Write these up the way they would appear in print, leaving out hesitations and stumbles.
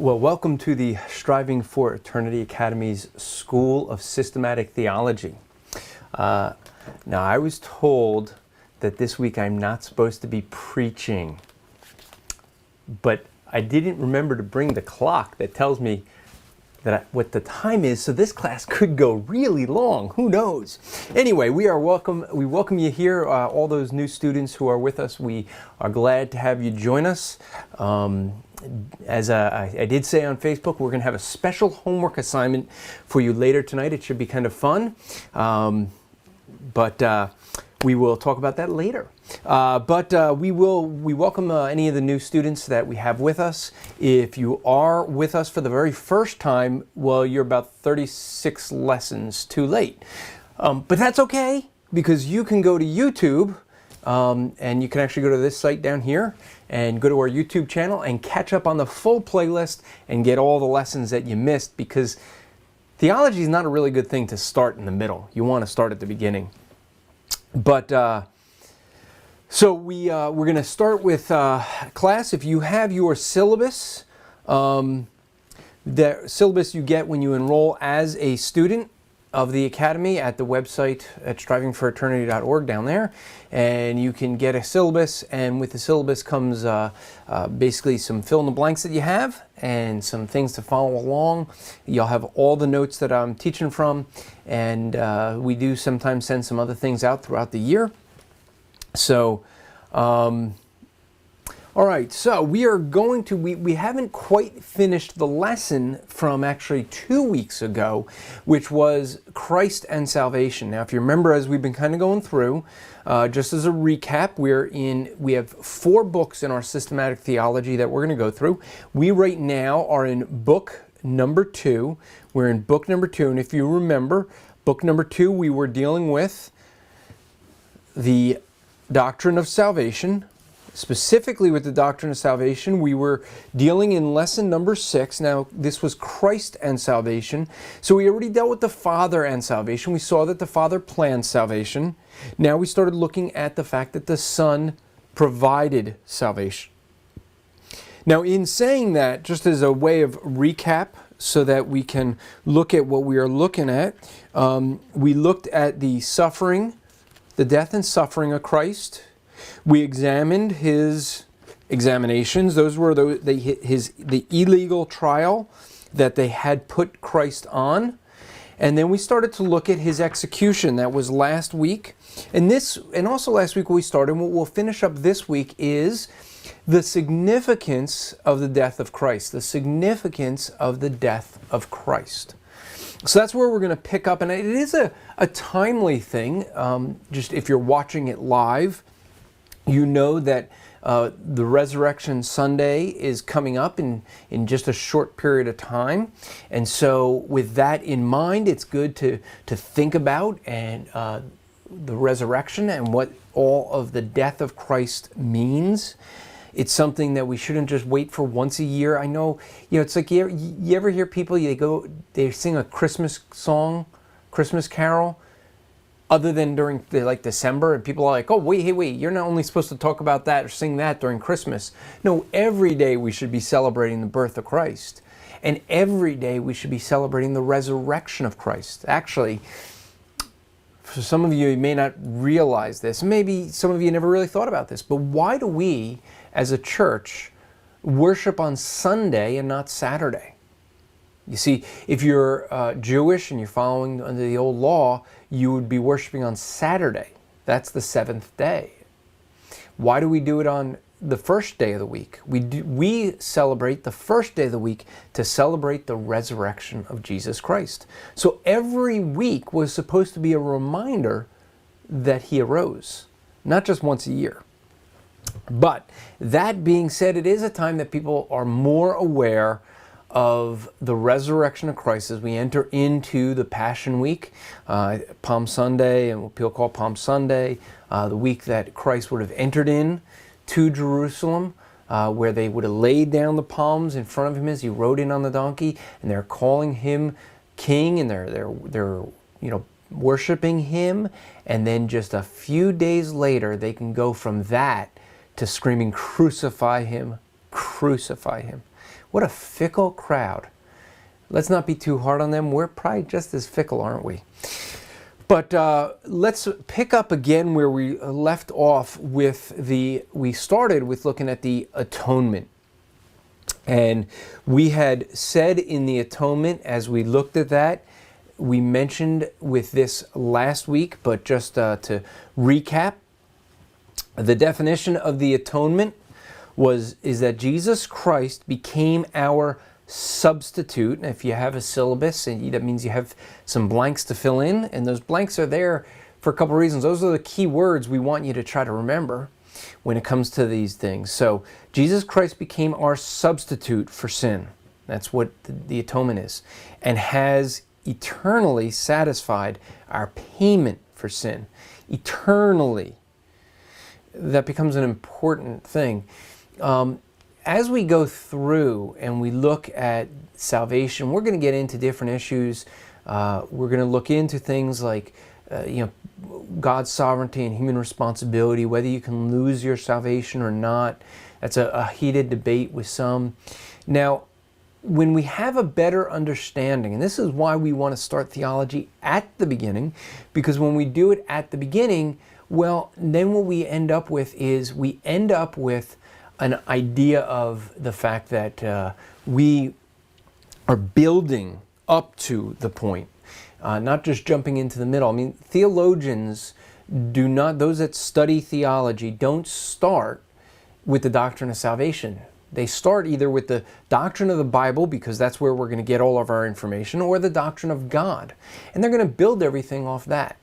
Well, welcome to the Striving for Eternity Academy's School of Systematic Theology. Now, I was told that this week I'm not supposed to be preaching, but I didn't remember to bring the clock that tells me what the time is, so this class could go really long. Who knows? Anyway, we welcome you here, all those new students who are with us. We are glad to have you join us. As I did say on Facebook, we're going to have a special homework assignment for you later tonight. It should be kind of fun, but we will talk about that later. We welcome any of the new students that we have with us. If you are with us for the very first time, well, you're about 36 lessons too late. But that's okay, because you can go to YouTube, and you can actually go to this site down here and go to our YouTube channel and catch up on the full playlist and get all the lessons that you missed, because theology is not a really good thing to start in the middle. You want to start at the beginning. But so we're going to start with class. If you have your syllabus, the syllabus you get when you enroll as a student of the Academy at the website at strivingforeternity.org down there, and you can get a syllabus, and with the syllabus comes basically some fill in the blanks that you have and some things to follow along. You'll have all the notes that I'm teaching from, and we do sometimes send some other things out throughout the year. So all right, so we are going to, we haven't quite finished the lesson from actually 2 weeks ago, which was Christ and salvation. Now, if you remember, as we've been kind of going through, just as a recap, we have 4 books in our systematic theology that we're going to go through. We right now are in book number 2. We're in book number 2, and if you remember, book number 2, we were dealing with the doctrine of salvation. Specifically with the doctrine of salvation, we were dealing in lesson number 6. Now, this was Christ and salvation. So we already dealt with the Father and salvation. We saw that the Father planned salvation. Now we started looking at the fact that the Son provided salvation. Now, in saying that, just as a way of recap, so that we can look at what we are looking at, we looked at the suffering, the death and suffering of Christ. We examined his examinations. Those were the illegal trial that they had put Christ on. And then we started to look at his execution. That was last week. And also last week we started, and what we'll finish up this week is the significance of the death of Christ. The significance of the death of Christ. So that's where we're going to pick up. And it is a timely thing. Just if you're watching it live, you know that the Resurrection Sunday is coming up in just a short period of time. And so with that in mind, it's good to think about and the resurrection and what all of the death of Christ means. It's something that we shouldn't just wait for once a year. I know, it's like you ever hear people, they sing a Christmas song, Christmas carol, other than during December, and people are like, oh, wait, you're not only supposed to talk about that or sing that during Christmas. No, every day we should be celebrating the birth of Christ. And every day we should be celebrating the resurrection of Christ. Actually, for some of you may not realize this. Maybe some of you never really thought about this. But why do we, as a church, worship on Sunday and not Saturday? You see, if you're Jewish and you're following under the old law, you would be worshiping on Saturday. That's the 7th day. Why do we do it on the first day of the week? We celebrate the first day of the week to celebrate the resurrection of Jesus Christ. So every week was supposed to be a reminder that he arose, not just once a year. But that being said, it is a time that people are more aware of the resurrection of Christ as we enter into the Passion Week, Palm Sunday, and what people call Palm Sunday, the week that Christ would have entered in to Jerusalem, where they would have laid down the palms in front of him as he rode in on the donkey, and they're calling him King, and they're worshiping him, and then just a few days later they can go from that to screaming, "Crucify him, crucify him." What a fickle crowd. Let's not be too hard on them. We're probably just as fickle, aren't we? But let's pick up again where we left off with we started with looking at the atonement. And we had said in the atonement, as we looked at that, we mentioned with this last week, but just to recap, the definition of the atonement is that Jesus Christ became our substitute. And if you have a syllabus, and that means you have some blanks to fill in, and those blanks are there for a couple of reasons. Those are the key words we want you to try to remember when it comes to these things. So Jesus Christ became our substitute for sin. That's what the atonement is, and has eternally satisfied our payment for sin. Eternally. That becomes an important thing. As we go through and we look at salvation, we're going to get into different issues. We're going to look into things like, God's sovereignty and human responsibility, whether you can lose your salvation or not. That's a heated debate with some. Now, when we have a better understanding, and this is why we want to start theology at the beginning, because when we do it at the beginning, well, then what we end up with is an idea of the fact that we are building up to the point, not just jumping into the middle. I mean, theologians those that study theology don't start with the doctrine of salvation. They start either with the doctrine of the Bible, because that's where we're going to get all of our information, or the doctrine of God. And they're going to build everything off that.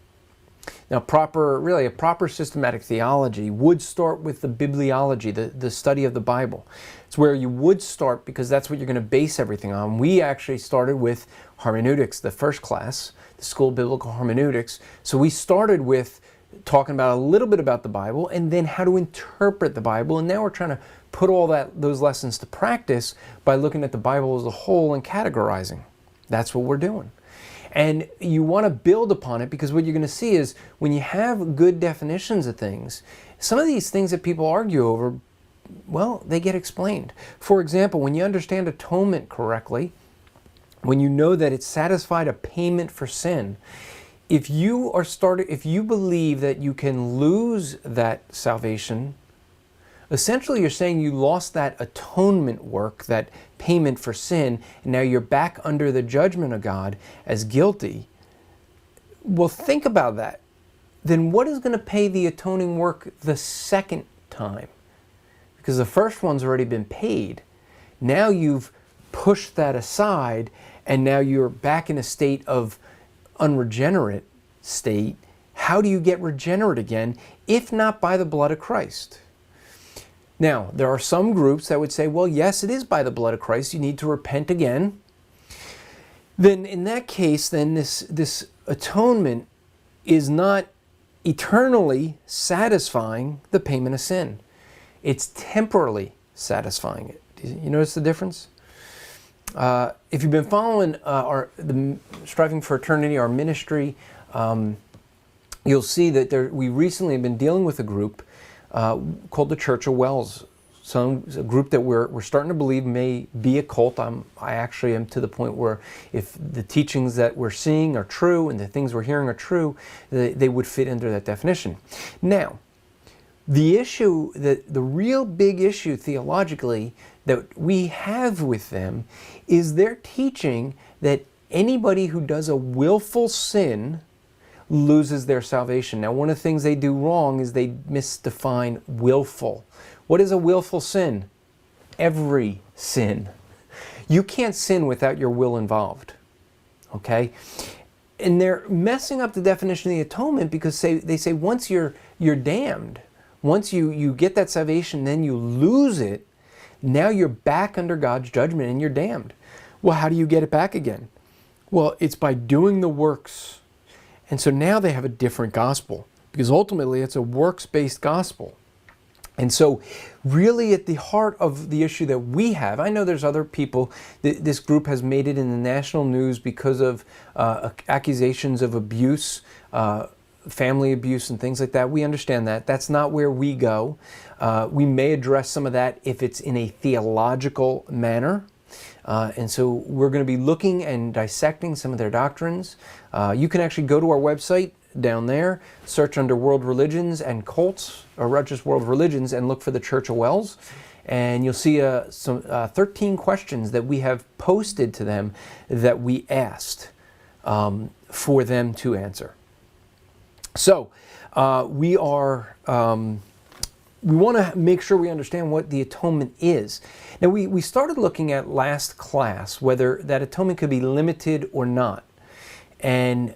Now, a proper systematic theology would start with the bibliology, the study of the Bible. It's where you would start, because that's what you're going to base everything on. We actually started with hermeneutics, the first class, the School of Biblical Hermeneutics. So we started with talking about a little bit about the Bible, and then how to interpret the Bible. And now we're trying to put all those lessons to practice by looking at the Bible as a whole and categorizing. That's what we're doing. And you want to build upon it, because what you're going to see is when you have good definitions of things, some of these things that people argue over, well, they get explained. For example, when you understand atonement correctly, when you know that it's satisfied a payment for sin, if you believe that you can lose that salvation, essentially you're saying you lost that atonement work, that payment for sin, and now you're back under the judgment of God as guilty. Well, think about that. Then what is going to pay the atoning work the second time? Because the first one's already been paid. Now you've pushed that aside, and now you're back in a state of unregenerate state. How do you get regenerate again, if not by the blood of Christ? Now, there are some groups that would say, well, yes, it is by the blood of Christ. You need to repent again. Then in that case, then this atonement is not eternally satisfying the payment of sin. It's temporarily satisfying it. Do you notice the difference? If you've been following the Striving for Eternity, our ministry, you'll see that we recently have been dealing with a group called the Church of Wells. A group that we're starting to believe may be a cult. I actually am to the point where if the teachings that we're seeing are true and the things we're hearing are true, they would fit under that definition. Now, the real big issue theologically that we have with them is their teaching that anybody who does a willful sin loses their salvation. Now, one of the things they do wrong is they misdefine willful. What is a willful sin? Every sin. You can't sin without your will involved. Okay? And they're messing up the definition of the atonement, because they say once you're damned, once you get that salvation, then you lose it, now you're back under God's judgment and you're damned. Well, how do you get it back again? Well, it's by doing the works. And so now they have a different gospel, because ultimately it's a works-based gospel. And so really at the heart of the issue that we have, I know there's other people, this group has made it in the national news because of accusations of abuse, family abuse and things like that. We understand that. That's not where we go. We may address some of that if it's in a theological manner. And so we're going to be looking and dissecting some of their doctrines. You can actually go to our website down there, search under world religions and cults, or just world religions, and look for the Church of Wells. And you'll see some 13 questions that we have posted to them that we asked for them to answer. So we want to make sure we understand what the atonement is. Now we started looking at last class whether that atonement could be limited or not. And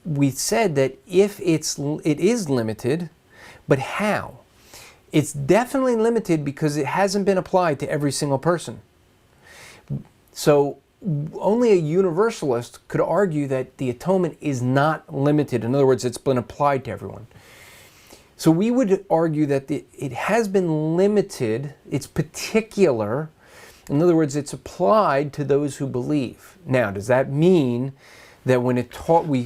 we said that if it is limited, but how? It's definitely limited because it hasn't been applied to every single person. So only a universalist could argue that the atonement is not limited. In other words, it's been applied to everyone. So we would argue that it has been limited, it's particular. In other words, it's applied to those who believe. Now, does that mean that when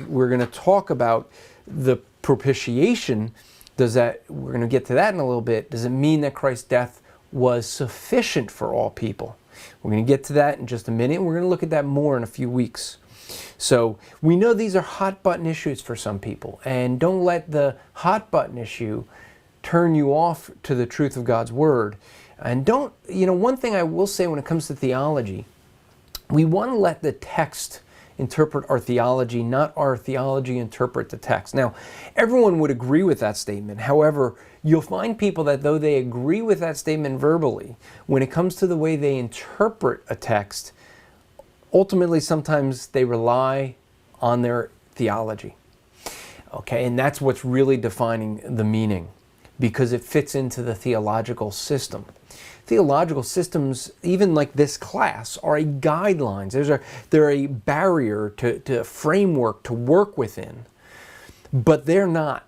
we're going to talk about the propitiation, we're going to get to that in a little bit, does it mean that Christ's death was sufficient for all people? We're going to get to that in just a minute. We're going to look at that more in a few weeks. So we know these are hot button issues for some people, and don't let the hot button issue turn you off to the truth of God's Word. And one thing I will say when it comes to theology, we want to let the text interpret our theology, not our theology interpret the text. Now, everyone would agree with that statement. However, you'll find people that though they agree with that statement verbally, when it comes to the way they interpret a text, ultimately sometimes they rely on their theology. Okay, and that's what's really defining the meaning, because it fits into the theological system. Theological systems, even like this class, are a guidelines. They're a barrier to a framework to work within, but they're not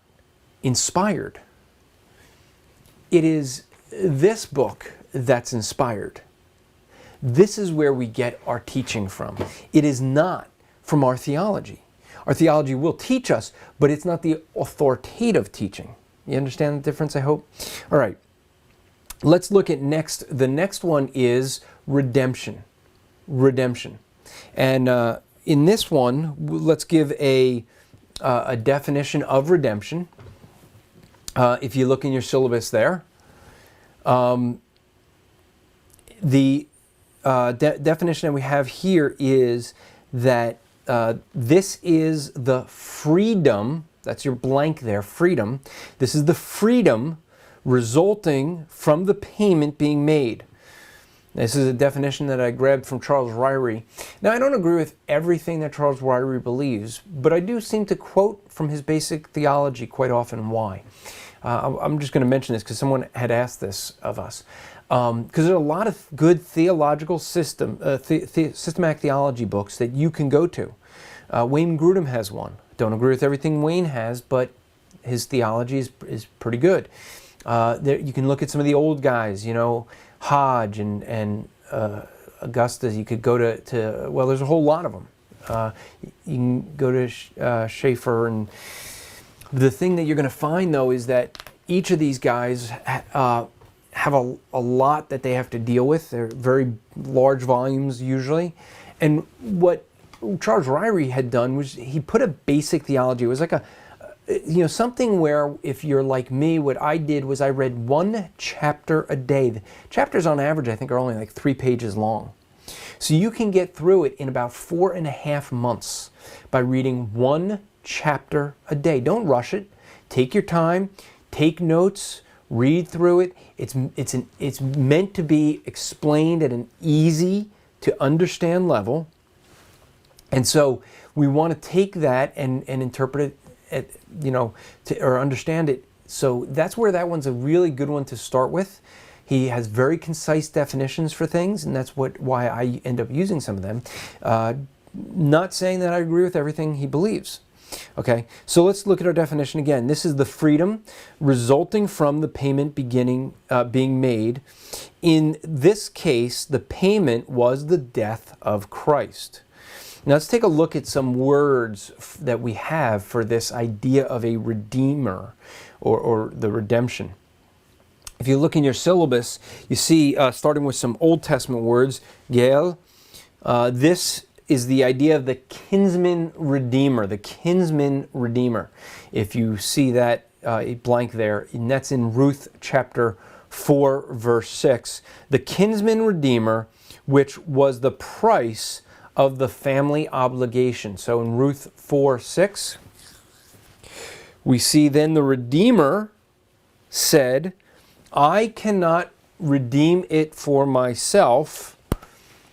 inspired. It is this book that's inspired. This is where we get our teaching from. It is not from our theology. Our theology will teach us, but it's not the authoritative teaching. You understand the difference, I hope? All right. Let's look at the next one is redemption. Redemption. And in this one, let's give a definition of redemption. If you look in your syllabus there, the definition that we have here is that this is the freedom, that's your blank there, freedom. This is the freedom resulting from the payment being made. This is a definition that I grabbed from Charles Ryrie. Now, I don't agree with everything that Charles Ryrie believes, but I do seem to quote from his basic theology quite often. Why? I'm just going to mention this because someone had asked this of us. Because there's a lot of good theological systematic theology books that you can go to. Wayne Grudem has one. Don't agree with everything Wayne has, but his theology is pretty good. You can look at some of the old guys, Hodge and Augustus. You could go to well, there's a whole lot of them. You can go to Schaeffer, and the thing that you're going to find though is that each of these guys have a lot that they have to deal with. They're very large volumes usually, and what Charles Ryrie had done was he put a basic theology. It was like something where, if you're like me, what I did was I read one chapter a day. The chapters on average, I think, are only like 3 pages long. So you can get through it in about 4.5 months by reading one chapter a day. Don't rush it. Take your time. Take notes. Read through it. It's meant to be explained at an easy to understand level. And so we want to take that and interpret it, or understand it. So that's where that one's a really good one to start with. He has very concise definitions for things, and that's why I end up using some of them. Not saying that I agree with everything he believes. Okay, so let's look at our definition again. This is the freedom resulting from the payment being made. In this case, the payment was the death of Christ. Now let's take a look at some words that we have for this idea of a redeemer or the redemption. If you look in your syllabus, you see, starting with some Old Testament words, Gel, this is the idea of the kinsman redeemer, the kinsman redeemer. If you see that blank there, and that's in Ruth chapter 4, verse 6. The kinsman redeemer, which was the price of the family obligation. So in Ruth 4, 6, we see then the redeemer said, I cannot redeem it for myself,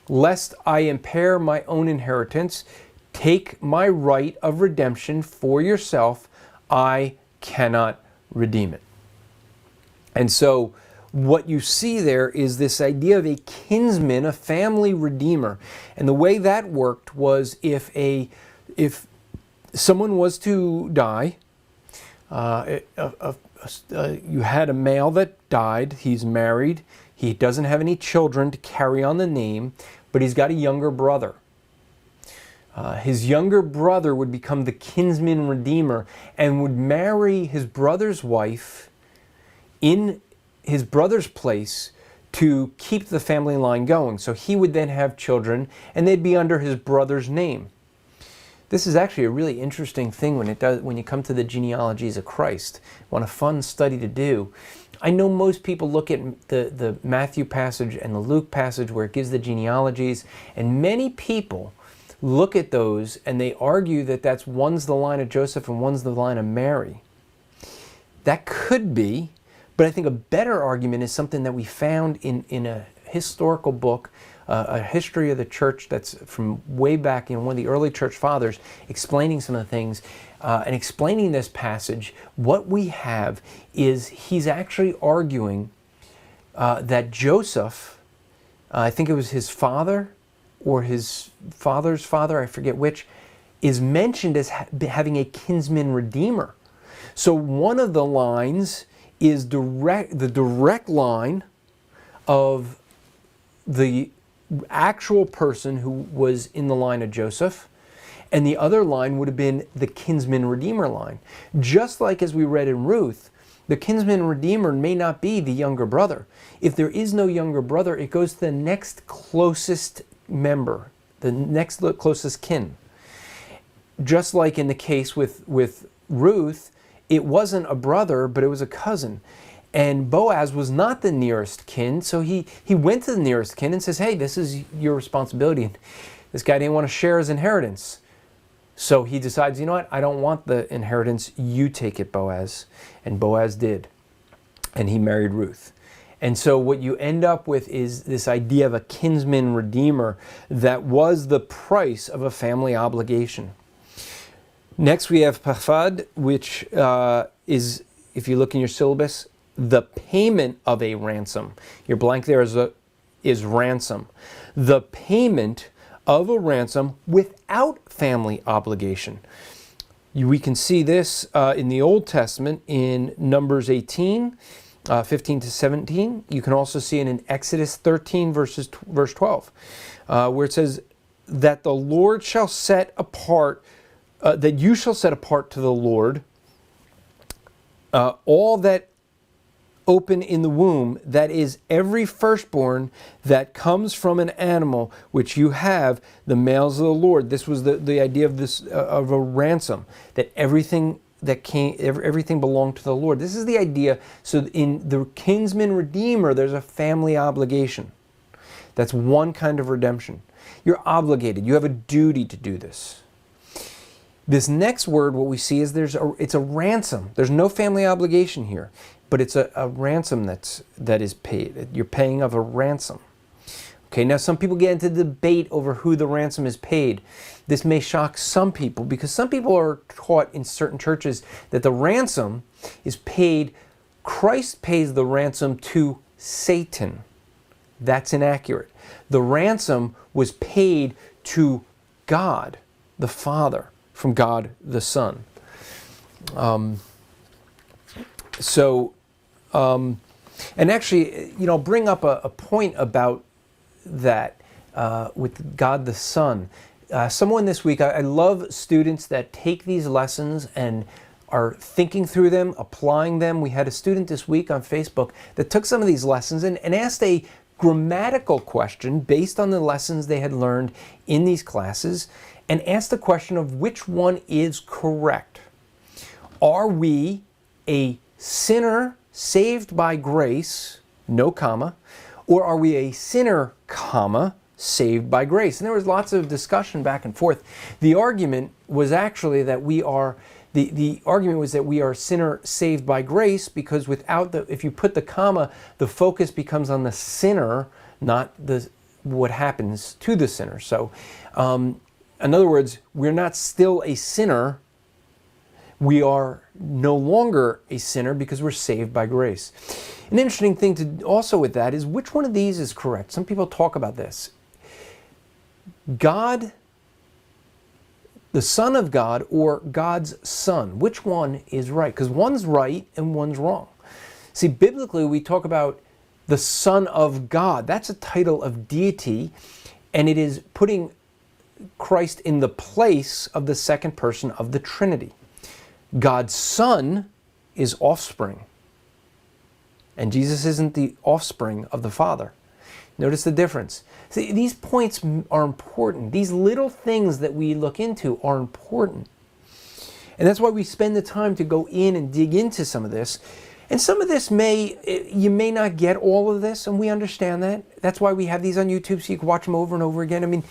lest I impair my own inheritance. Take my right of redemption for yourself. I cannot redeem it. And so what you see there is this idea of a kinsman, a family redeemer. And the way that worked was if someone was to die, you had a male that died, he's married, he doesn't have any children to carry on the name, but he's got a younger brother. His younger brother would become the kinsman redeemer and would marry his brother's wife in his brother's place to keep the family line going. So he would then have children and they'd be under his brother's name. This is actually a really interesting thing when you come to the genealogies of Christ. What a fun study to do. I know most people look at the Matthew passage and the Luke passage where it gives the genealogies, and many people look at those and they argue that one's the line of Joseph and one's the line of Mary. That could be, but I think a better argument is something that we found in a historical book, a history of the church that's from way back, one of the early church fathers, explaining some of the things and explaining this passage. What we have is he's actually arguing that Joseph, I think it was his father or his father's father, I forget which, is mentioned as having a kinsman redeemer. So one of the lines is the direct line of the actual person who was in the line of Joseph, and the other line would have been the kinsman redeemer line. Just like as we read in Ruth, the kinsman redeemer may not be the younger brother. If there is no younger brother, it goes to the next closest member, the next closest kin. Just like in the case with Ruth, it wasn't a brother, but it was a cousin. And Boaz was not the nearest kin, so he went to the nearest kin and says, hey, this is your responsibility. And this guy didn't want to share his inheritance. So he decides, you know what, I don't want the inheritance, you take it, Boaz. And Boaz did. And he married Ruth. And so what you end up with is this idea of a kinsman redeemer that was the price of a family obligation. Next we have pafad, which is, if you look in your syllabus, the payment of a ransom. Your blank there is ransom. The payment of a ransom without family obligation. We can see this in the Old Testament in Numbers 18, 15 to 17. You can also see it in Exodus 13, verse 12, where it says that the Lord shall set apart, that you shall set apart to the Lord all that open in the womb, that is every firstborn that comes from an animal which you have, the males of the Lord. This was the idea of this of a ransom, that everything belonged to the Lord. This is the idea. So in the kinsman redeemer, there's a family obligation. That's one kind of redemption. You're obligated. You have a duty to do this. This next word, what we see is it's a ransom. There's no family obligation here, but it's a ransom that is paid. You're paying of a ransom. Okay, now some people get into debate over who the ransom is paid. This may shock some people because some people are taught in certain churches that the ransom is paid, Christ pays the ransom to Satan. That's inaccurate. The ransom was paid to God, the Father, from God, the Son. And actually, I'll bring up a point about that with God the Son. Someone this week, I love students that take these lessons and are thinking through them, applying them. We had a student this week on Facebook that took some of these lessons and asked a grammatical question based on the lessons they had learned in these classes, and asked the question of which one is correct. Are we a sinner saved by grace, no comma, or are we a sinner, comma, saved by grace? And there was lots of discussion back and forth. The argument was actually that we are the argument was that we are a sinner saved by grace, because if you put the comma, the focus becomes on the sinner, not what happens to the sinner. So, in other words, we're not still a sinner. We are no longer a sinner because we're saved by grace. An interesting thing to also with that is which one of these is correct. Some people talk about this. God, the Son of God, or God's Son. Which one is right? Because one's right and one's wrong. See, biblically we talk about the Son of God. That's a title of deity, and it is putting Christ in the place of the second person of the Trinity. God's Son is offspring, and Jesus isn't the offspring of the Father. Notice the difference. See, these points are important. These little things that we look into are important. And that's why we spend the time to go in and dig into some of this. And some of this you may not get all of this, and we understand that. That's why we have these on YouTube so you can watch them over and over again. I mean,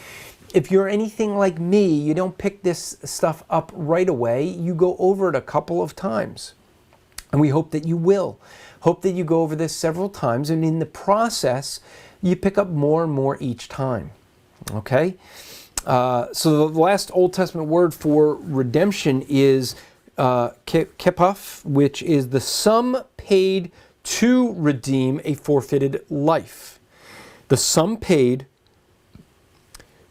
if you're anything like me, you don't pick this stuff up right away. You go over it a couple of times. And we hope that you will. Hope that you go over this several times, and in the process, you pick up more and more each time. Okay? So the last Old Testament word for redemption is kepaf, which is the sum paid to redeem a forfeited life. The sum paid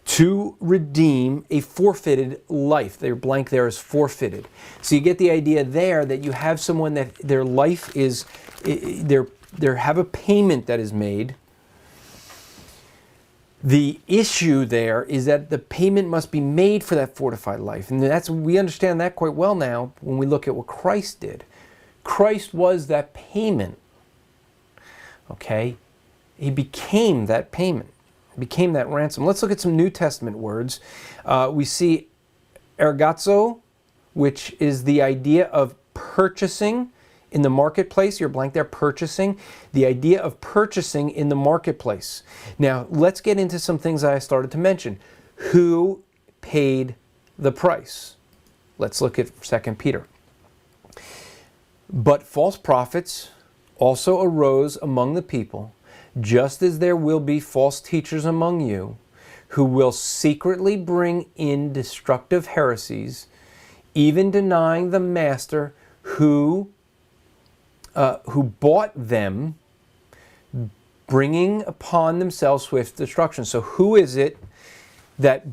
to redeem a forfeited life. Their blank there is forfeited. So you get the idea there that you have someone that their life is, they have a payment that is made. The issue there is that the payment must be made for that fortified life. And we understand that quite well now when we look at what Christ did. Christ was that payment. Okay? He became that payment. Became that ransom. Let's look at some New Testament words. We see ergazo, which is the idea of purchasing in the marketplace. You're blank there, purchasing. The idea of purchasing in the marketplace. Now, let's get into some things I started to mention. Who paid the price? Let's look at 2 Peter. But false prophets also arose among the people, just as there will be false teachers among you, who will secretly bring in destructive heresies, even denying the master who bought them, bringing upon themselves swift destruction. So who is it that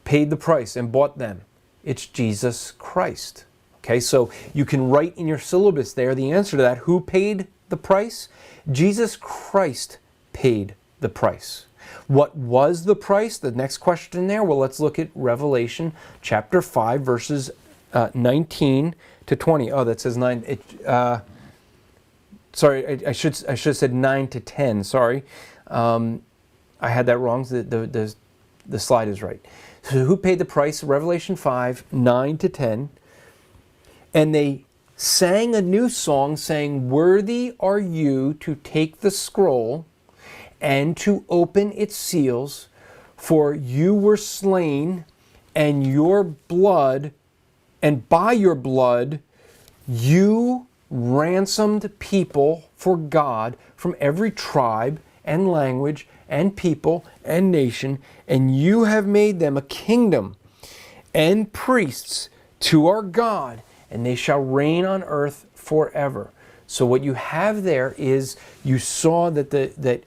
paid the price and bought them? It's Jesus Christ. Okay, so you can write in your syllabus there the answer to that. Who paid the price? Jesus Christ paid the price. What was the price? The next question there. Well, let's look at Revelation chapter 5, verses 19 to 20. Oh, that says 9. Sorry, I should have said 9 to 10. Sorry, I had that wrong. The slide is right. So who paid the price? Revelation 5, 9 to 10. And they sang a new song saying, "Worthy are you to take the scroll and to open its seals, for you were slain, and your blood, and by your blood you ransomed people for God from every tribe and language and people and nation, and you have made them a kingdom and priests to our God, and they shall reign on earth forever." So what you have there is, you saw that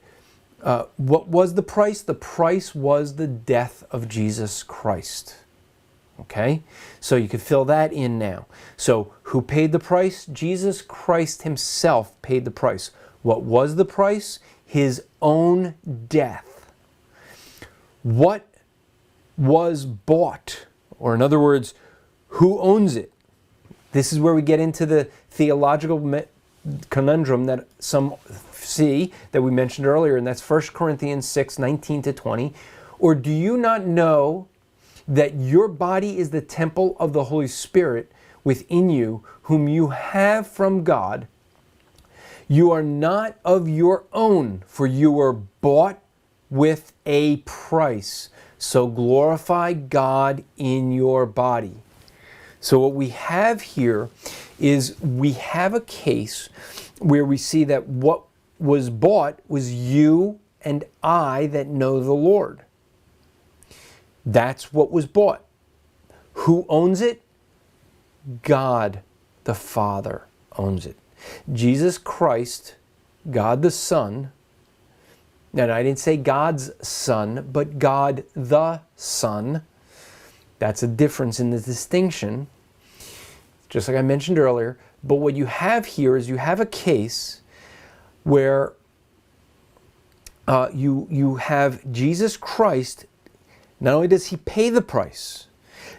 what was the price? The price was the death of Jesus Christ. Okay? So you could fill that in now. So who paid the price? Jesus Christ himself paid the price. What was the price? His own death. What was bought? Or in other words, who owns it? This is where we get into the theological conundrum that some see, that we mentioned earlier, and that's 1 Corinthians 6, 19 to 20. Or do you not know that your body is the temple of the Holy Spirit within you, whom you have from God? You are not of your own, for you were bought with a price. So glorify God in your body. So what we have here is we have a case where we see that what was bought was you and I that know the Lord. That's what was bought. Who owns it? God the Father owns it. Jesus Christ, God the Son, and I didn't say God's Son, but God the Son. That's a difference in the distinction, just like I mentioned earlier. But what you have here is you have a case where you have Jesus Christ. Not only does he pay the price,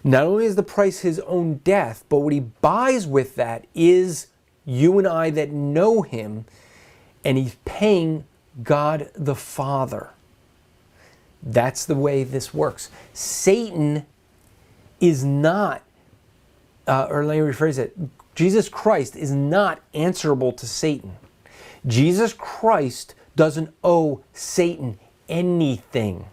not only is the price his own death, but what he buys with that is you and I that know him, and he's paying God the Father. That's the way this works. Satan is not, or let me rephrase it, Jesus Christ is not answerable to Satan. Jesus Christ doesn't owe Satan anything.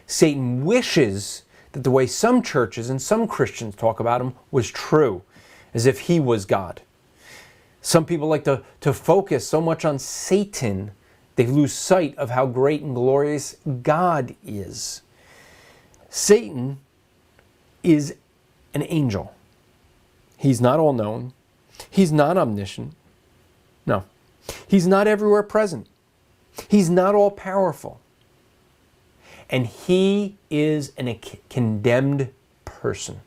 Satan wishes that the way some churches and some Christians talk about him was true, as if he was God. Some people like to focus so much on Satan, they lose sight of how great and glorious God is. Satan is an angel. He's not all-knowing. He's not omniscient. No. He's not everywhere present. He's not all-powerful. And he is a condemned person.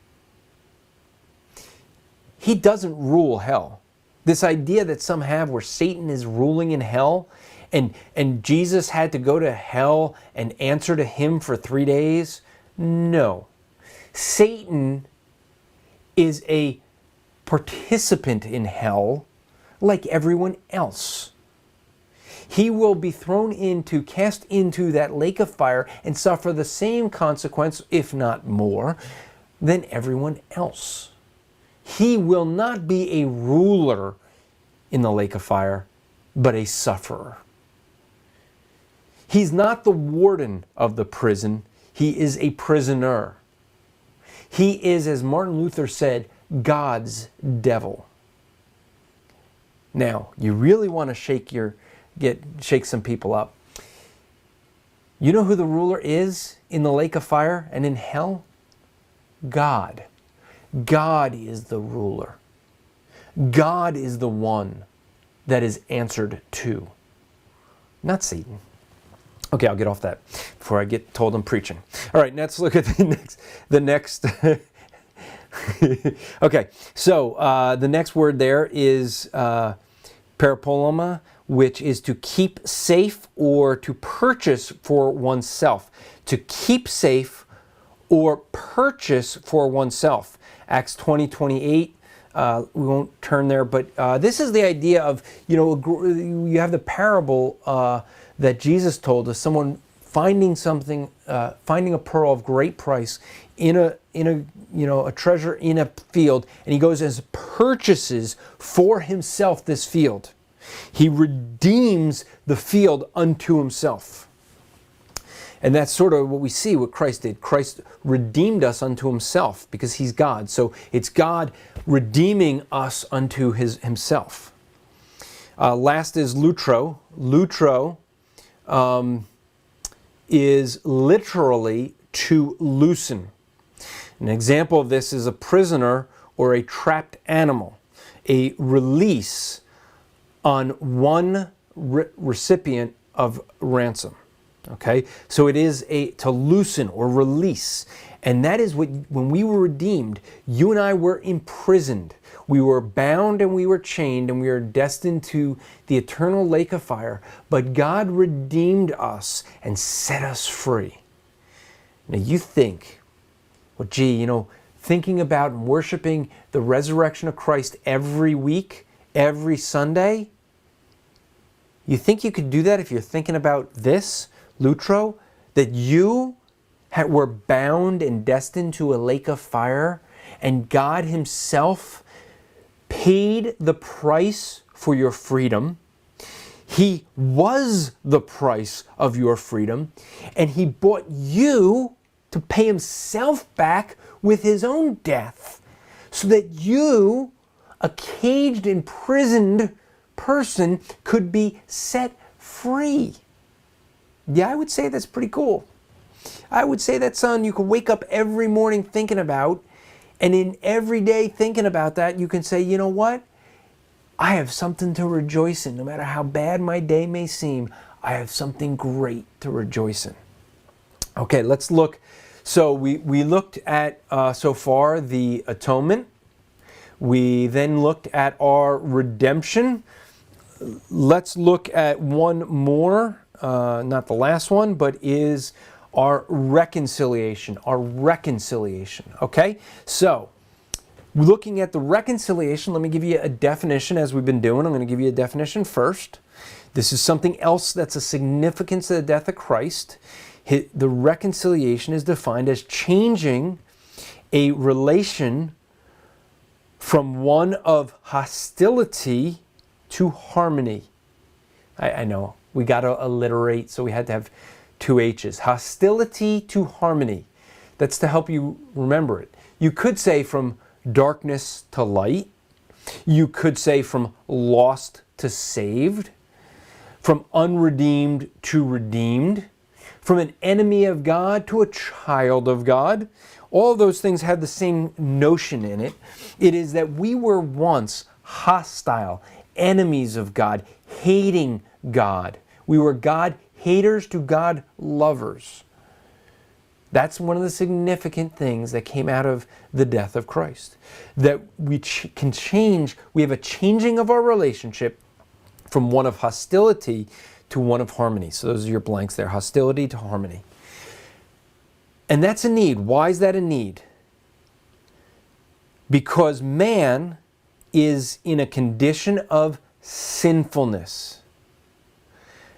He doesn't rule hell. This idea that some have where Satan is ruling in hell and Jesus had to go to hell and answer to him for 3 days, no. Satan is a participant in hell like everyone else. He will be cast into that lake of fire and suffer the same consequence, if not more, than everyone else. He will not be a ruler in the lake of fire, but a sufferer. He's not the warden of the prison. He is a prisoner. He is, as Martin Luther said, God's devil. Now, you really want to shake some people up. You know who the ruler is in the lake of fire and in hell? God. God is the ruler. God is the one that is answered to, not Satan. Okay, I'll get off that before I get told I'm preaching. All right, let's look at the next. Okay, so the next word there is parapolema, which is to keep safe or to purchase for oneself. To keep safe or purchase for oneself. Acts 20:28. We won't turn there, but this is the idea of, you have the parable that Jesus told us, someone finding something, finding a pearl of great price in a treasure in a field, and he goes and purchases for himself this field. He redeems the field unto himself. And that's sort of what we see what Christ did. Christ redeemed us unto himself because he's God. So it's God redeeming us unto himself. Last is lutro. Lutro is literally to loosen. An example of this is a prisoner or a trapped animal. A release on one recipient of ransom. Okay, so it is to loosen or release. And that is when we were redeemed, you and I were imprisoned. We were bound and we were chained and we were destined to the eternal lake of fire. But God redeemed us and set us free. Now you think, well, gee, thinking about and worshiping the resurrection of Christ every week, every Sunday? You think you could do that if you're thinking about this, Lutro, that you were bound and destined to a lake of fire, and God Himself paid the price for your freedom? He was the price of your freedom, and He bought you to pay Himself back with His own death, so that you, a caged, imprisoned person, could be set free. Yeah, I would say that's pretty cool. I would say that's something you can wake up every morning thinking about, and in every day thinking about that, you can say, you know what? I have something to rejoice in. No matter how bad my day may seem, I have something great to rejoice in. Okay, let's look. So we looked at, so far, the atonement. We then looked at our redemption. Let's look at one more, not the last one, but is our reconciliation. Our reconciliation, okay? So, looking at the reconciliation, let me give you a definition as we've been doing. I'm going to give you a definition first. This is something else that's a significance of the death of Christ. The reconciliation is defined as changing a relation from one of hostility to harmony. I know, we got to alliterate, so we had to have two H's. Hostility to harmony. That's to help you remember it. You could say from darkness to light. You could say from lost to saved. From unredeemed to redeemed. From an enemy of God to a child of God. All those things have the same notion in it. It is that we were once hostile, enemies of God, hating God. We were God haters to God lovers. That's one of the significant things that came out of the death of Christ. That we can change, we have a changing of our relationship from one of hostility to one of harmony. So those are your blanks there, hostility to harmony. And that's a need. Why is that a need? Because man is in a condition of sinfulness.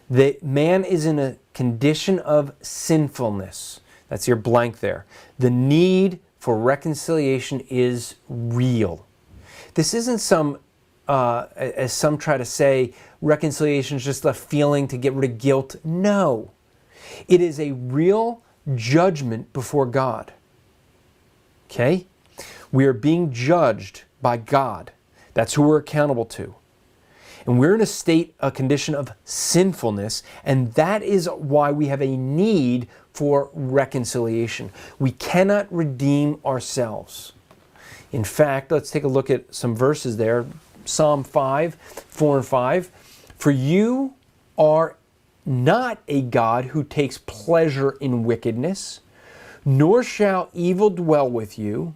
That man is in a condition of sinfulness. That's your blank there. The need for reconciliation is real. This isn't some, as some try to say, reconciliation is just a feeling to get rid of guilt. No. It is a real judgment before God. Okay? We are being judged by God. That's who we're accountable to. And we're in a condition of sinfulness, and that is why we have a need for reconciliation. We cannot redeem ourselves. In fact, let's take a look at some verses there. Psalm 5, 4 and 5. For you are not a God who takes pleasure in wickedness, nor shall evil dwell with you.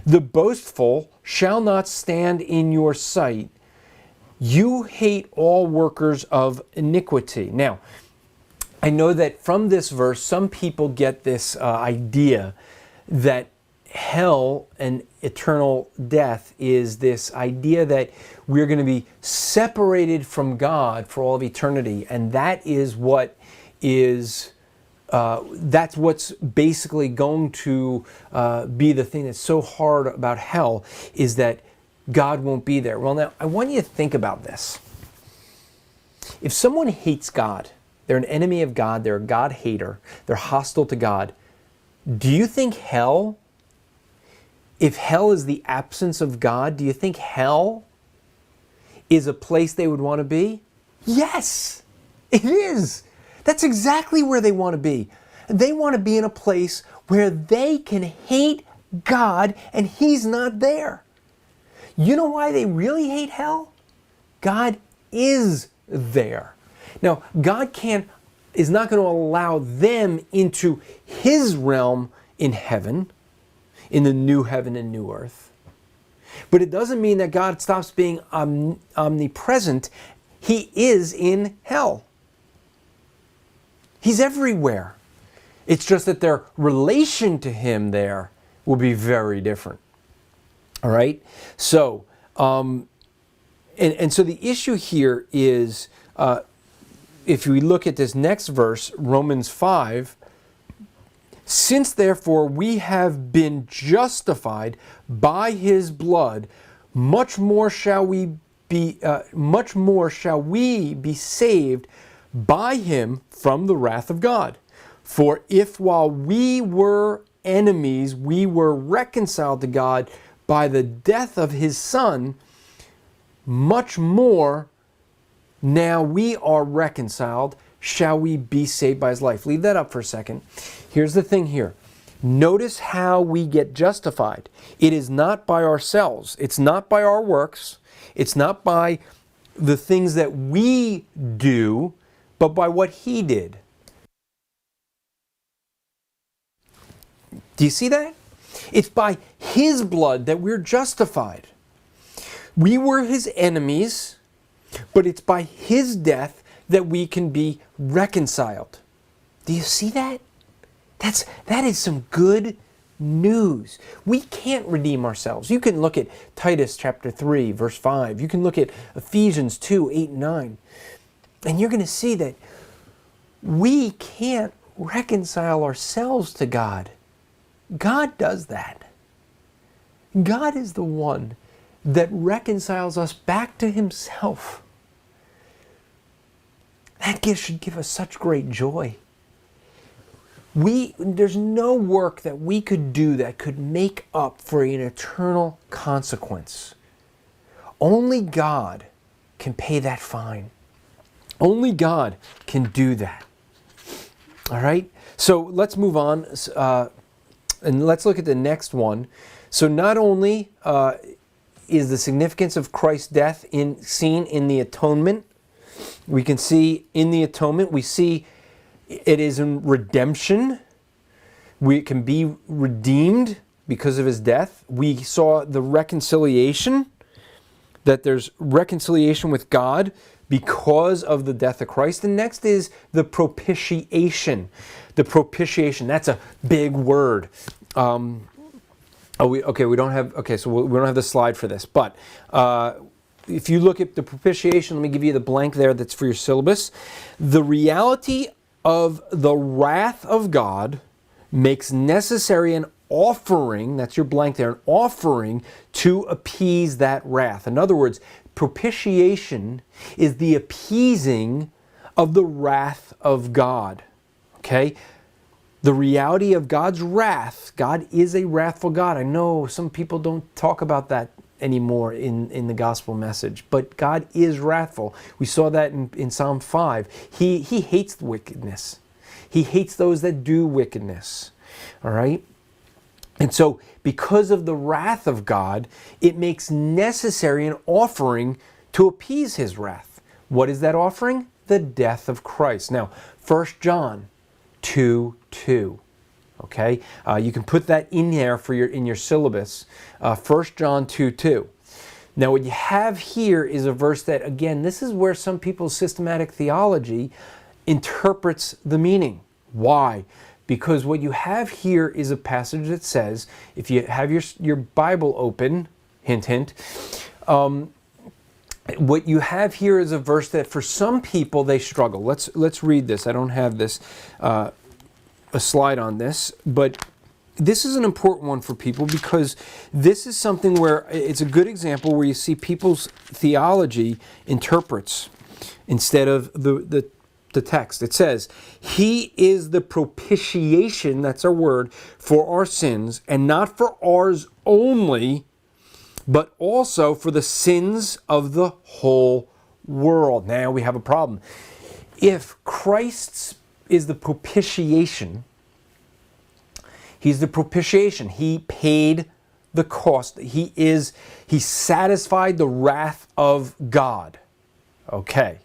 The boastful shall not stand in your sight. You hate all workers of iniquity. Now, I know that from this verse, some people get this idea that hell and eternal death is this idea that we're going to be separated from God for all of eternity, and that is what is that's what's basically going to be the thing that's so hard about hell, is that God won't be there. Well, now I want you to think about this. If someone hates God, they're an enemy of God, they're a God hater, they're hostile to God, do you think hell, if hell is the absence of God, do you think hell is a place they would want to be? Yes, it is. That's exactly where they want to be. They want to be in a place where they can hate God and He's not there. You know why they really hate hell? God is there. Now, God is not going to allow them into His realm in heaven, in the new heaven and new earth. But it doesn't mean that God stops being omnipresent. He is in hell. He's everywhere. It's just that their relation to Him there will be very different. All right? So, and so the issue here is, if we look at this next verse, Romans 5, since therefore we have been justified by his blood, much more shall we be saved by him from the wrath of God. For if while we were enemies, we were reconciled to God by the death of his Son, much more now we are reconciled, shall we be saved by his life. Leave that up for a second. Here's the thing here. Notice how we get justified. It is not by ourselves. It's not by our works. It's not by the things that we do, but by what he did. Do you see that? It's by his blood that we're justified. We were his enemies, but it's by his death that we can be reconciled. Do you see that? That is some good news. We can't redeem ourselves. You can look at Titus chapter 3, verse 5. You can look at Ephesians 2, 8, and 9. And you're going to see that we can't reconcile ourselves to God. God does that. God is the one that reconciles us back to himself. That gift should give us such great joy. There's no work that we could do that could make up for an eternal consequence. Only God can pay that fine. Only God can do that. All right? So let's move on and let's look at the next one. So not only is the significance of Christ's death seen in the atonement, we can see in the atonement, we see it is in redemption. We can be redeemed because of his death. We saw the reconciliation, that there's reconciliation with God because of the death of Christ. And next is the propitiation. The propitiation, that's a big word. We don't have the slide for this, but if you look at the propitiation, let me give you the blank there that's for your syllabus. The reality of the wrath of God makes necessary an offering, that's your blank there, an offering to appease that wrath. In other words, propitiation is the appeasing of the wrath of God. Okay? The reality of God's wrath. God is a wrathful God. I know some people don't talk about that anymore in the gospel message, but God is wrathful. We saw that in Psalm 5. He hates wickedness. He hates those that do wickedness. All right? And so because of the wrath of God, it makes necessary an offering to appease his wrath. What is that offering? The death of Christ. Now, 1 John 2:2. Okay, you can put that in there in your syllabus. 1 John 2:2. Now, what you have here is a verse that, again, this is where some people's systematic theology interprets the meaning. Why? Because what you have here is a passage that says, if you have your Bible open, hint, hint, what you have here is a verse that for some people they struggle. Let's read this. I don't have this. A slide on this, but this is an important one for people because this is something where it's a good example where you see people's theology interprets instead of the text. It says, he is the propitiation, that's our word, for our sins, and not for ours only, but also for the sins of the whole world. Now we have a problem. If Christ's is the propitiation. He's the propitiation. He paid the cost. He satisfied the wrath of God. Okay.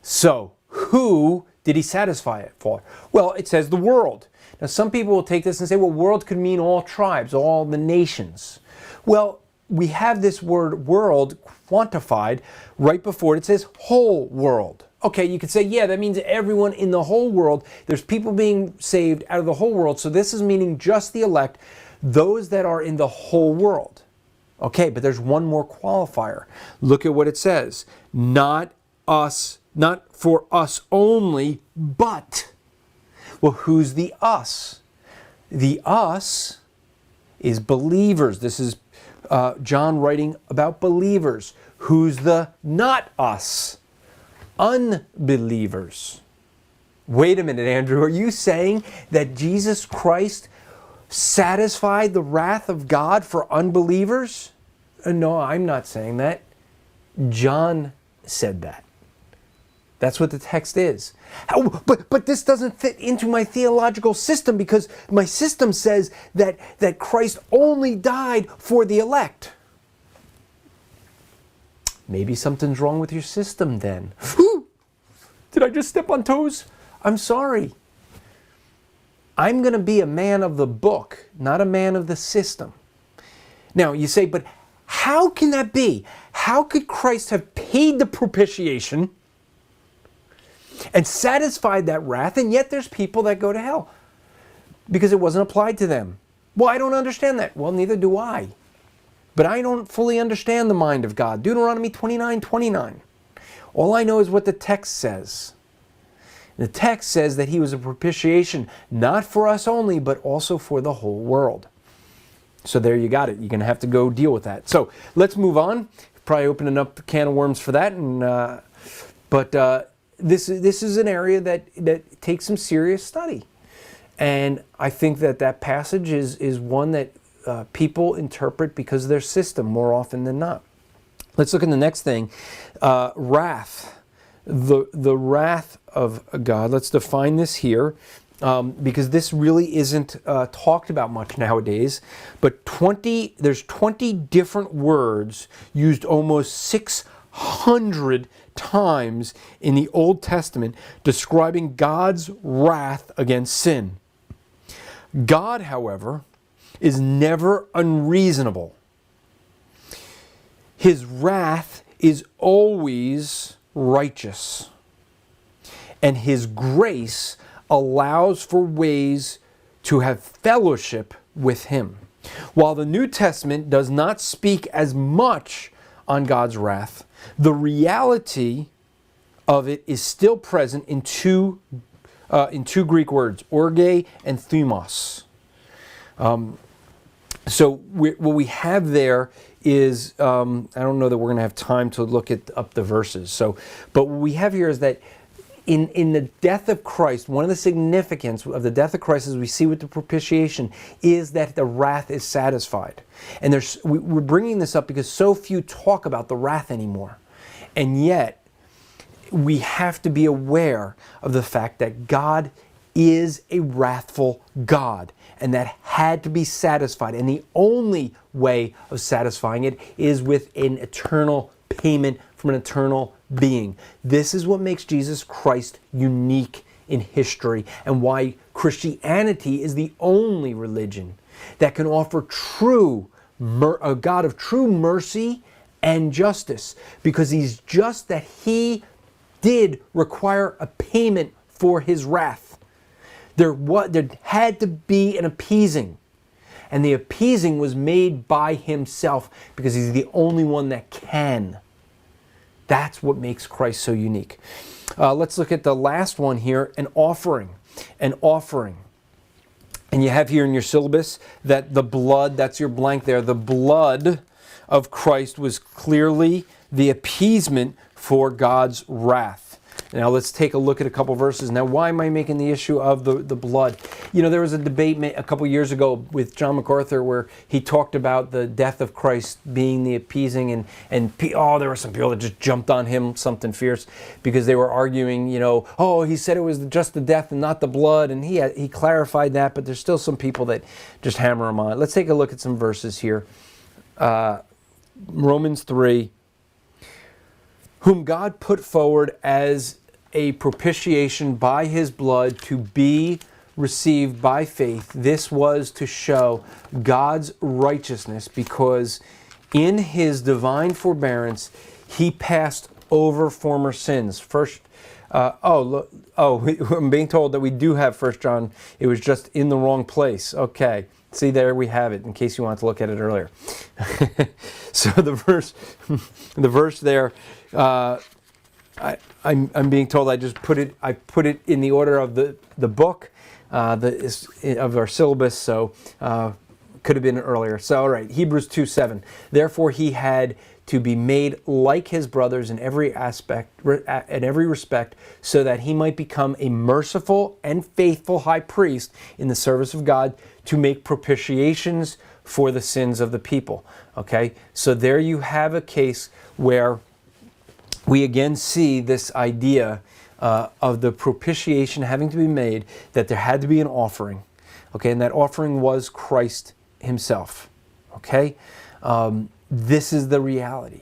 So, who did he satisfy it for? Well, it says the world. Now, some people will take this and say, well, world could mean all tribes, all the nations. Well, we have this word world quantified right before it. It says whole world. okay, you could say, yeah, that means everyone in the whole world. There's people being saved out of the whole world. So this is meaning just the elect, those that are in the whole world. Okay, but there's one more qualifier. Look at what it says. Not us, not for us only, but. Well, who's the us? The us is believers. This is John writing about believers. Who's the not us? Unbelievers. Wait a minute, Andrew. Are you saying that Jesus Christ satisfied the wrath of God for unbelievers? No, I'm not saying that. John said that. That's what the text is. But this doesn't fit into my theological system, because my system says that Christ only died for the elect. Maybe something's wrong with your system then. Did I just step on toes? I'm sorry. I'm going to be a man of the book, not a man of the system. Now, you say, but how can that be? How could Christ have paid the propitiation and satisfied that wrath, and yet there's people that go to hell because it wasn't applied to them? Well, I don't understand that. Well, neither do I. But I don't fully understand the mind of God. Deuteronomy 29:29. All I know is what the text says. The text says that he was a propitiation, not for us only, but also for the whole world. So there you got it. You're going to have to go deal with that. So let's move on. Probably opening up the can of worms for that. But this is an area that takes some serious study. And I think that passage is one that people interpret because of their system more often than not. Let's look at the next thing. Wrath. The wrath of God. Let's define this here, because this really isn't talked about much nowadays. But there's 20 different words used almost 600 times in the Old Testament describing God's wrath against sin. God, however, is never unreasonable. His wrath is always righteous. And his grace allows for ways to have fellowship with him. While the New Testament does not speak as much on God's wrath, the reality of it is still present in two Greek words, orge and thumos. So what we have there is, I don't know that we're going to have time to look up the verses. But what we have here is that in the death of Christ, one of the significance of the death of Christ, as we see with the propitiation, is that the wrath is satisfied. And we're bringing this up because so few talk about the wrath anymore. And yet, we have to be aware of the fact that God is a wrathful God, and that had to be satisfied. And the only way of satisfying it is with an eternal payment from an eternal being. This is what makes Jesus Christ unique in history, and why Christianity is the only religion that can offer a God of true mercy and justice, because he's just, that he did require a payment for his wrath. There had to be an appeasing, and the appeasing was made by himself, because he's the only one that can. That's what makes Christ so unique. Let's look at the last one here, an offering. An offering. And you have here in your syllabus that the blood, that's your blank there, the blood of Christ was clearly the appeasement for God's wrath. Now let's take a look at a couple verses. Now, why am I making the issue of the blood? You know, there was a debate a couple years ago with John MacArthur where he talked about the death of Christ being the appeasing, and there were some people that just jumped on him, something fierce, because they were arguing, he said it was just the death and not the blood, and he clarified that, but there's still some people that just hammer him on it. Let's take a look at some verses here. Romans 3, whom God put forward as a propitiation by his blood to be received by faith. This was to show God's righteousness, because in his divine forbearance he passed over former sins. First I'm being told that we do have 1 John. It was just in the wrong place. Okay. See, there we have it, in case you wanted to look at it earlier. So the verse there, I'm being told I put it in the order of the book, of our syllabus, so could have been earlier. So, all right, Hebrews 2:7. Therefore he had to be made like his brothers in every respect, so that he might become a merciful and faithful high priest in the service of God, to make propitiations for the sins of the people. Okay, so there you have a case where we again see this idea of the propitiation having to be made, that there had to be an offering. Okay, and that offering was Christ himself. Okay, this is the reality.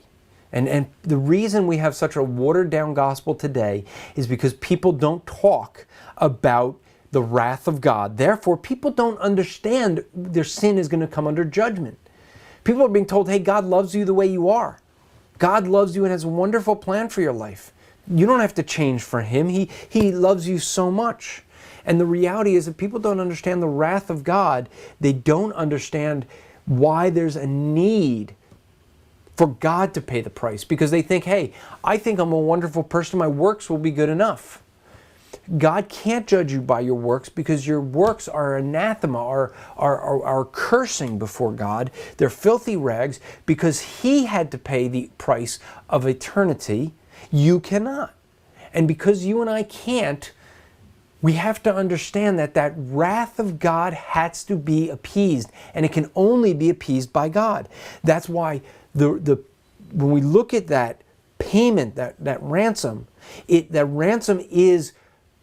And the reason we have such a watered down gospel today is because people don't talk about the wrath of God. Therefore, people don't understand their sin is going to come under judgment. People are being told, hey, God loves you the way you are. God loves you and has a wonderful plan for your life. You don't have to change for him. He loves you so much. And the reality is that people don't understand the wrath of God. They don't understand why there's a need for God to pay the price, because they think, hey, I think I'm a wonderful person. My works will be good enough. God can't judge you by your works, because your works are anathema, are cursing before God. They're filthy rags, because he had to pay the price of eternity. You cannot. And because you and I can't, we have to understand that that wrath of God has to be appeased, and it can only be appeased by God. That's why when we look at that payment, that ransom, that ransom is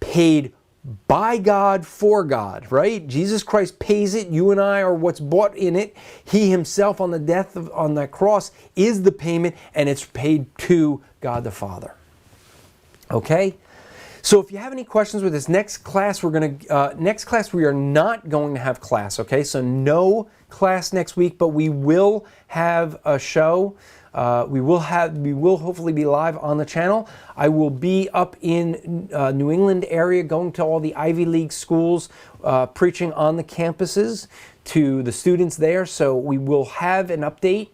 paid by God for God, right? Jesus Christ pays it. You and I are what's bought in it. He himself on the death on that cross is the payment, and it's paid to God the Father. Okay? So if you have any questions with this next class, we are not going to have class, okay? So no class next week, but we will have a show. We will hopefully be live on the channel. I will be up in New England area, going to all the Ivy League schools, preaching on the campuses to the students there. So we will have an update.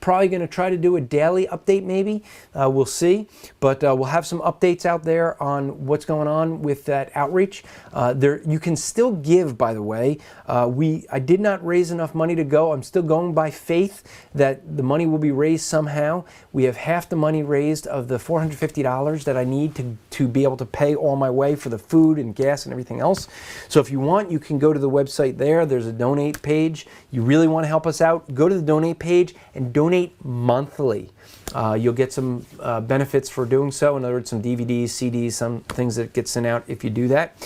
Probably going to try to do a daily update, maybe. We'll see. But we'll have some updates out there on what's going on with that outreach. You can still give, by the way. I did not raise enough money to go. I'm still going by faith that the money will be raised somehow. We have half the money raised of the $450 that I need to be able to pay all my way for the food and gas and everything else. So if you want, you can go to the website there. There's a donate page. You really want to help us out, go to the donate page and donate monthly. You'll get some benefits for doing so. In other words, some DVDs, CDs, some things that get sent out if you do that.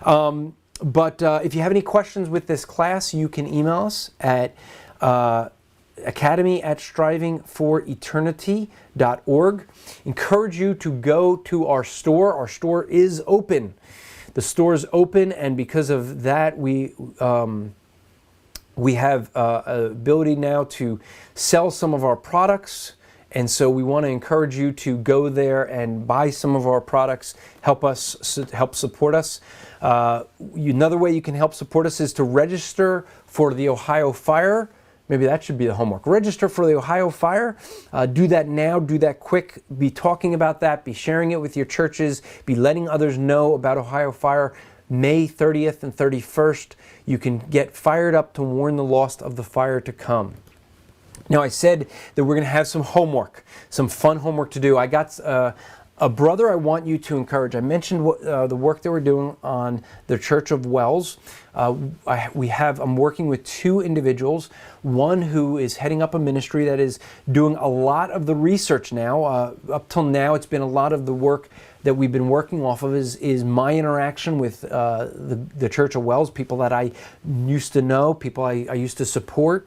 But if you have any questions with this class, you can email us at academy@strivingforeternity.org. Encourage you to go to our store. Our store is open. The store is open, and because of that, we have ability now to sell some of our products, and so we want to encourage you to go there and buy some of our products. Help support us. Another way you can help support us is to register for the Ohio Fire. Maybe that should be the homework. Register for the Ohio Fire. Do that now. Do that quick. Be talking about that. Be sharing it with your churches. Be letting others know about Ohio Fire. May 30th and 31st, you can get fired up to warn the lost of the fire to come. Now, I said that we're going to have some homework, some fun homework to do. I got a brother I want you to encourage. I mentioned the work that we're doing on the Church of Wells. I'm working with two individuals, one who is heading up a ministry that is doing a lot of the research now. Up till now, it's been a lot of the work that we've been working off of is my interaction with the Church of Wells, people that I used to know, people I used to support,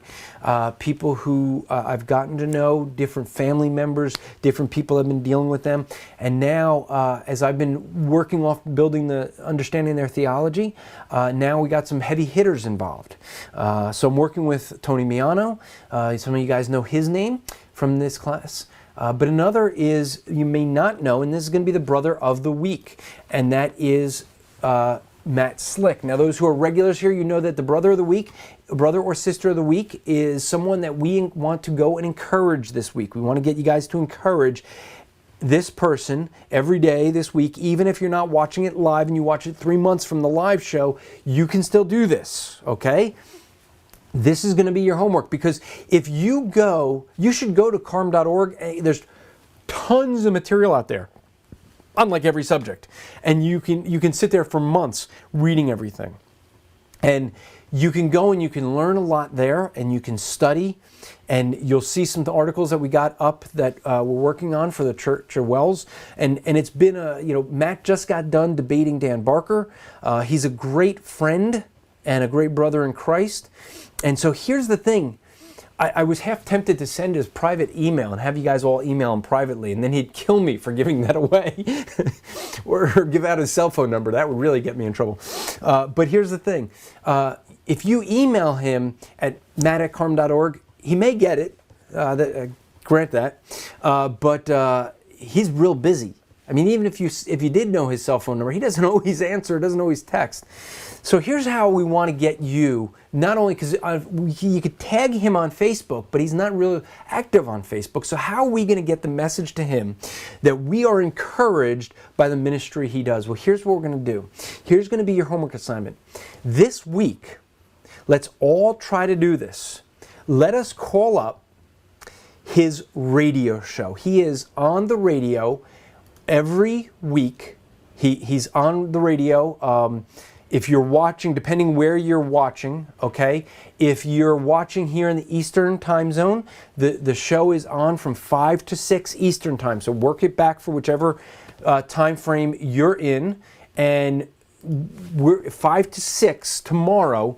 people who I've gotten to know, different family members, different people I've been dealing with them. And now, as I've been working off understanding their theology, now we got some heavy hitters involved. So I'm working with Tony Miano. Some of you guys know his name from this class. But another is, you may not know, and this is going to be the brother of the week, and that is Matt Slick. Now, those who are regulars here, you know that the brother of the week, brother or sister of the week, is someone that we want to go and encourage this week. We want to get you guys to encourage this person every day this week. Even if you're not watching it live and you watch it 3 months from the live show, you can still do this, okay? This is going to be your homework, because if you go, you should go to carm.org. There's tons of material out there on like every subject, and you can sit there for months reading everything, and you can go and you can learn a lot there, and you can study, and you'll see some articles that we got up that we're working on for the Church of Wells, and it's been Matt just got done debating Dan Barker. He's a great friend and a great brother in Christ. And so here's the thing. I was half tempted to send his private email and have you guys all email him privately, and then he'd kill me for giving that away or give out his cell phone number. That would really get me in trouble. But here's the thing. If you email him at matt@carm.org, he may get it, grant that, but he's real busy. I mean, even if you did know his cell phone number, he doesn't always answer, doesn't always text. So here's how we want to get you, not only because you could tag him on Facebook, but he's not really active on Facebook. So how are we going to get the message to him that we are encouraged by the ministry he does? Well, here's what we're going to do. Here's going to be your homework assignment. This week, let's all try to do this. Let us call up his radio show. He is on the radio every week. He's on the radio. If you're watching, depending where you're watching, okay? If you're watching here in the Eastern time zone, the show is on from 5 to 6 Eastern time. So work it back for whichever time frame you're in. And we're 5 to 6 tomorrow.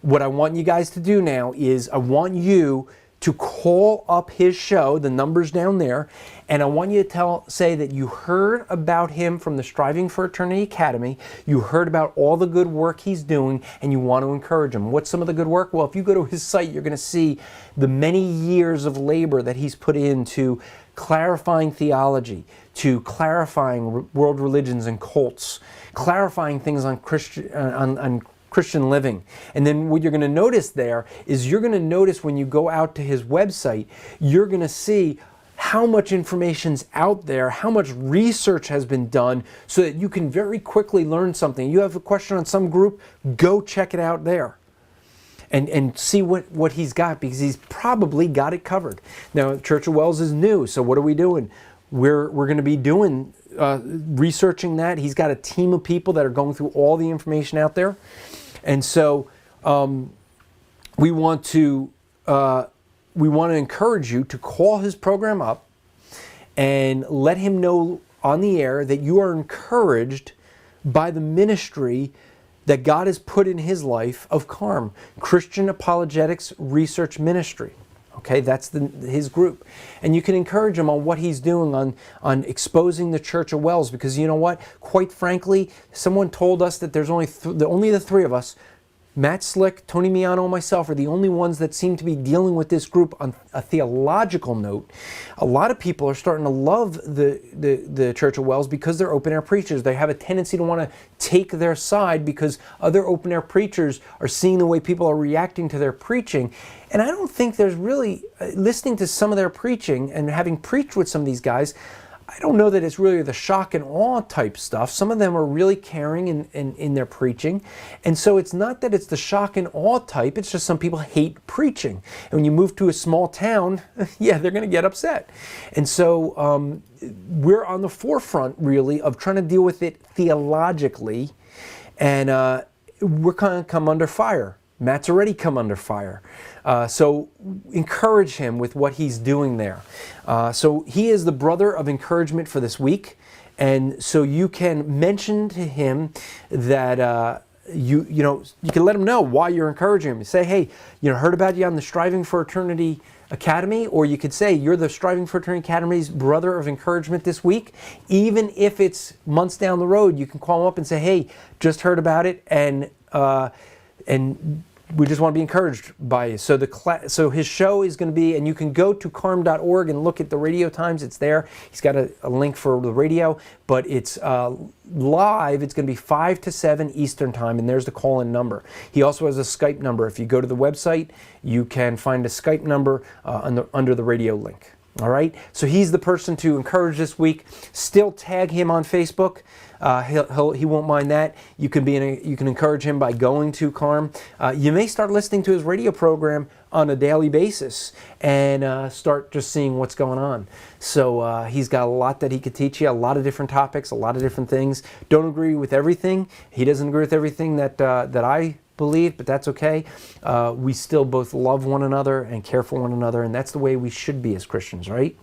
What I want you guys to do now is I want you to call up his show, the number's down there, and I want you to say that you heard about him from the Striving for Eternity Academy, you heard about all the good work he's doing, and you want to encourage him. What's some of the good work? Well, if you go to his site, you're going to see the many years of labor that he's put into clarifying theology, to clarifying world religions and cults, clarifying things on Christian living. And then what you're going to notice there is you're going to notice when you go out to his website, you're going to see how much information's out there, how much research has been done, so that you can very quickly learn something. You have a question on some group, go check it out there and see what he's got, because he's probably got it covered. Now, Church of Wells is new, so what are we doing? We're going to be doing researching that. He's got a team of people that are going through all the information out there. And so we want to encourage you to call his program up and let him know on the air that you are encouraged by the ministry that God has put in his life of CARM, Christian Apologetics Research Ministry. Okay, that's his group. And you can encourage him on what he's doing on exposing the Church of Wells, because you know what? Quite frankly, someone told us that there's only the three of us, Matt Slick, Tony Miano, and myself, are the only ones that seem to be dealing with this group on a theological note. A lot of people are starting to love the Church of Wells because they're open-air preachers. They have a tendency to want to take their side because other open-air preachers are seeing the way people are reacting to their preaching. And I don't think there's really, listening to some of their preaching and having preached with some of these guys, I don't know that it's really the shock and awe type stuff. Some of them are really caring in their preaching. And so it's not that it's the shock and awe type, it's just some people hate preaching. And when you move to a small town, yeah, they're going to get upset. And so we're on the forefront, really, of trying to deal with it theologically. And we're going to come under fire. Matt's already come under fire. So encourage him with what he's doing there. So he is the brother of encouragement for this week. And so you can mention to him that you can let him know why you're encouraging him. Say, hey, heard about you on the Striving for Eternity Academy, or you could say you're the Striving for Eternity Academy's brother of encouragement this week. Even if it's months down the road, you can call him up and say, hey, just heard about it, and we just want to be encouraged by you. So so his show is going to be, and you can go to carm.org and look at the radio times. It's there. He's got a link for the radio, but it's live. It's going to be 5 to 7 Eastern time, and there's the call-in number. He also has a Skype number. If you go to the website, you can find a Skype number under the radio link. All right, so he's the person to encourage this week. Still tag him on Facebook. He won't mind that. You can encourage him by going to Carm. You may start listening to his radio program on a daily basis and start just seeing what's going on. So he's got a lot that he could teach you, a lot of different topics, a lot of different things. Don't agree with everything. He doesn't agree with everything that I believe, but that's okay. We still both love one another and care for one another, and that's the way we should be as Christians, right?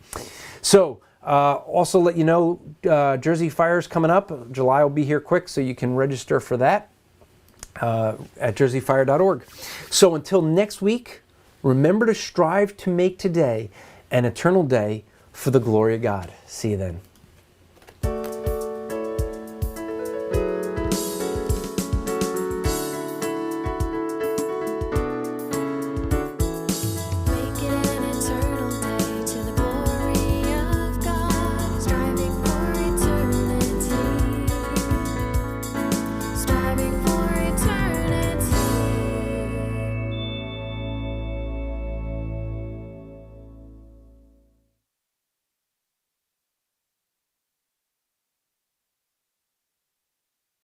So also let you know, Jersey Fire's coming up. July will be here quick, so you can register for that at jerseyfire.org. So until next week, remember to strive to make today an eternal day for the glory of God. See you then.